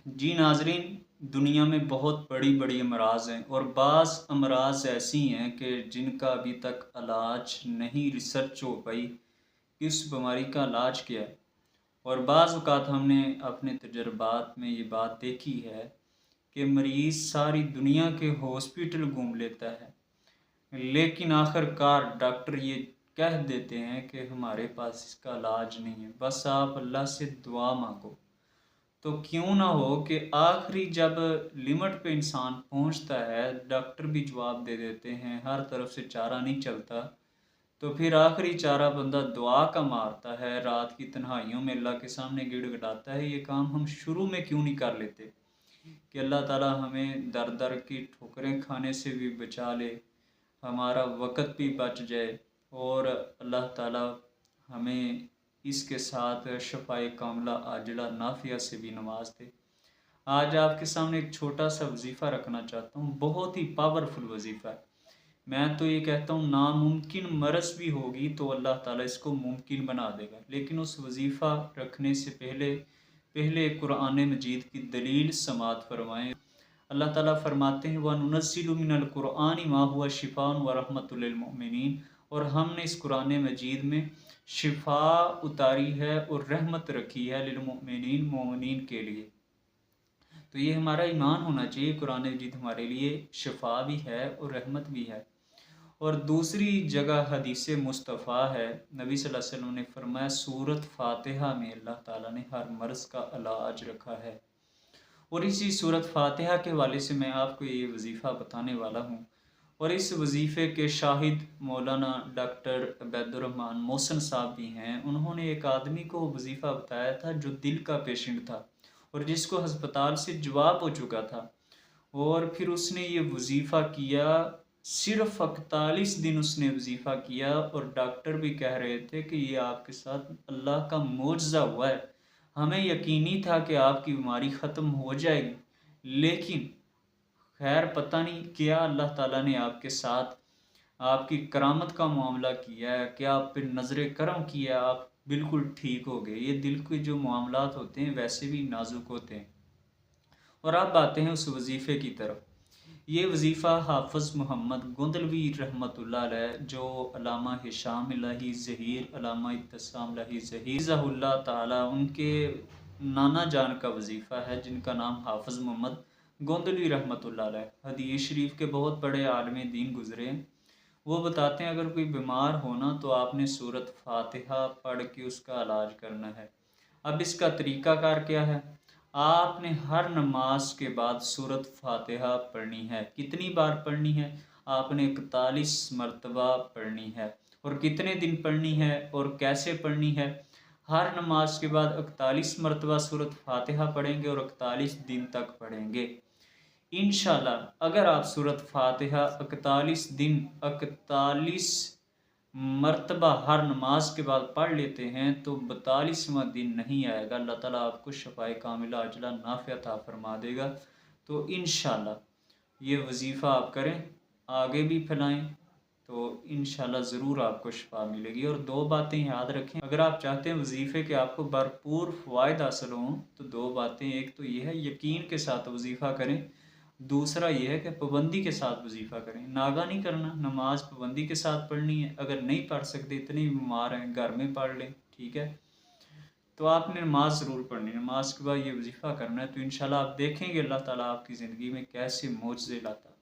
جی ناظرین، دنیا میں بہت بڑی بڑی امراض ہیں اور بعض امراض ایسی ہیں کہ جن کا ابھی تک علاج نہیں ریسرچ ہو پائی کہ اس بیماری کا علاج کیا ہے۔ اور بعض اوقات ہم نے اپنے تجربات میں یہ بات دیکھی ہے کہ مریض ساری دنیا کے ہاسپٹل گھوم لیتا ہے، لیکن آخر کار ڈاکٹر یہ کہہ دیتے ہیں کہ ہمارے پاس اس کا علاج نہیں ہے، بس آپ اللہ سے دعا مانگو۔ تو کیوں نہ ہو کہ آخری جب لمٹ پہ انسان پہنچتا ہے، ڈاکٹر بھی جواب دے دیتے ہیں، ہر طرف سے چارہ نہیں چلتا، تو پھر آخری چارہ بندہ دعا کا مارتا ہے، رات کی تنہائیوں میں اللہ کے سامنے گڑ گڑاتا ہے۔ یہ کام ہم شروع میں کیوں نہیں کر لیتے کہ اللہ تعالی ہمیں در در کی ٹھوکریں کھانے سے بھی بچا لے، ہمارا وقت بھی بچ جائے، اور اللہ تعالی ہمیں اس کے ساتھ شفائے کاملہ عاجلہ نافیہ سے بھی نواز دے۔ آج آپ کے سامنے ایک چھوٹا سا وظیفہ رکھنا چاہتا ہوں، بہت ہی پاورفل وظیفہ ہے۔ میں تو یہ کہتا ہوں ناممکن مرض بھی ہوگی تو اللہ تعالیٰ اس کو ممکن بنا دے گا، لیکن اس وظیفہ رکھنے سے پہلے قرآن مجید کی دلیل سماعت فرمائیں۔ اللہ تعالیٰ فرماتے ہیں وَنُنَزِّلُ مِنَ الْقُرْآنِ مَا هُوَ شِفَاءٌ وَرَحْمَةٌ لِّلْمُؤْمِنِينَ، اور ہم نے اس قرآن مجید میں شفا اتاری ہے اور رحمت رکھی ہے للمؤمنین، مومنین کے لیے۔ تو یہ ہمارا ایمان ہونا چاہیے، قرآن مجید ہمارے لیے شفا بھی ہے اور رحمت بھی ہے۔ اور دوسری جگہ حدیث مصطفیٰ ہے، نبی صلی اللہ علیہ وسلم نے فرمایا سورۃ فاتحہ میں اللہ تعالیٰ نے ہر مرض کا علاج رکھا ہے۔ اور اسی سورۃ فاتحہ کے حوالے سے میں آپ کو یہ وظیفہ بتانے والا ہوں، اور اس وظیفے کے شاہد مولانا ڈاکٹر عبید الرحمن محسن صاحب بھی ہیں۔ انہوں نے ایک آدمی کو وظیفہ بتایا تھا جو دل کا پیشنٹ تھا اور جس کو ہسپتال سے جواب ہو چکا تھا، اور پھر اس نے یہ وظیفہ کیا، صرف 41 دن اس نے وظیفہ کیا، اور ڈاکٹر بھی کہہ رہے تھے کہ یہ آپ کے ساتھ اللہ کا معجزہ ہوا ہے، ہمیں یقینی تھا کہ آپ کی بیماری ختم ہو جائے گی، لیکن خیر پتہ نہیں کیا اللہ تعالیٰ نے آپ کے ساتھ آپ کی کرامت کا معاملہ کیا ہے، کیا آپ پہ نظر کرم کیا، آپ بالکل ٹھیک ہو گئے۔ یہ دل کے جو معاملات ہوتے ہیں ویسے بھی نازک ہوتے ہیں۔ اور اب آتے ہیں اس وظیفے کی طرف۔ یہ وظیفہ حافظ محمد گوندلوی رحمۃ اللہ علیہ، جو علامہ ہشام الہی ظہیر، علامہ ابتسام الہی ظہیر حفظہ اللہ تعالیٰ، ان کے نانا جان کا وظیفہ ہے، جن کا نام حافظ محمد گوندلوی رحمۃ اللہ علیہ، حدیث شریف کے بہت بڑے عالم دین گزرے ہیں۔ وہ بتاتے ہیں اگر کوئی بیمار ہونا تو آپ نے سورۃ فاتحہ پڑھ کے اس کا علاج کرنا ہے۔ اب اس کا طریقہ کار کیا ہے؟ آپ نے ہر نماز کے بعد سورۃ فاتحہ پڑھنی ہے۔ کتنی بار پڑھنی ہے؟ آپ نے 41 مرتبہ پڑھنی ہے۔ اور کتنے دن پڑھنی ہے اور کیسے پڑھنی ہے؟ ہر نماز کے بعد 41 مرتبہ سورۃ فاتحہ پڑھیں گے اور 41 دن تک پڑھیں گے۔ انشاءاللہ اگر آپ سورۃ فاتحہ 41 دن 41 مرتبہ ہر نماز کے بعد پڑھ لیتے ہیں تو 42واں دن نہیں آئے گا، اللہ تعالیٰ آپ کو شفائے کاملہ عاجلہ نافعہ عطا فرما دے گا۔ تو انشاءاللہ یہ وظیفہ آپ کریں، آگے بھی پھیلائیں، تو انشاءاللہ ضرور آپ کو شفا ملے گی۔ اور دو باتیں یاد رکھیں، اگر آپ چاہتے ہیں وظیفے کہ آپ کو بھرپور فوائد حاصل ہوں تو دو باتیں، ایک تو یہ ہے یقین کے ساتھ وظیفہ کریں، دوسرا یہ ہے کہ پابندی کے ساتھ وظیفہ کریں، ناغہ نہیں کرنا، نماز پابندی کے ساتھ پڑھنی ہے۔ اگر نہیں پڑھ سکتے، اتنے بیمار ہیں، گھر میں پڑھ لیں، ٹھیک ہے؟ تو آپ نے نماز ضرور پڑھنی ہے، نماز کے بعد یہ وظیفہ کرنا ہے، تو انشاءاللہ آپ دیکھیں گے اللہ تعالیٰ آپ کی زندگی میں کیسے معجزے لاتا ہے۔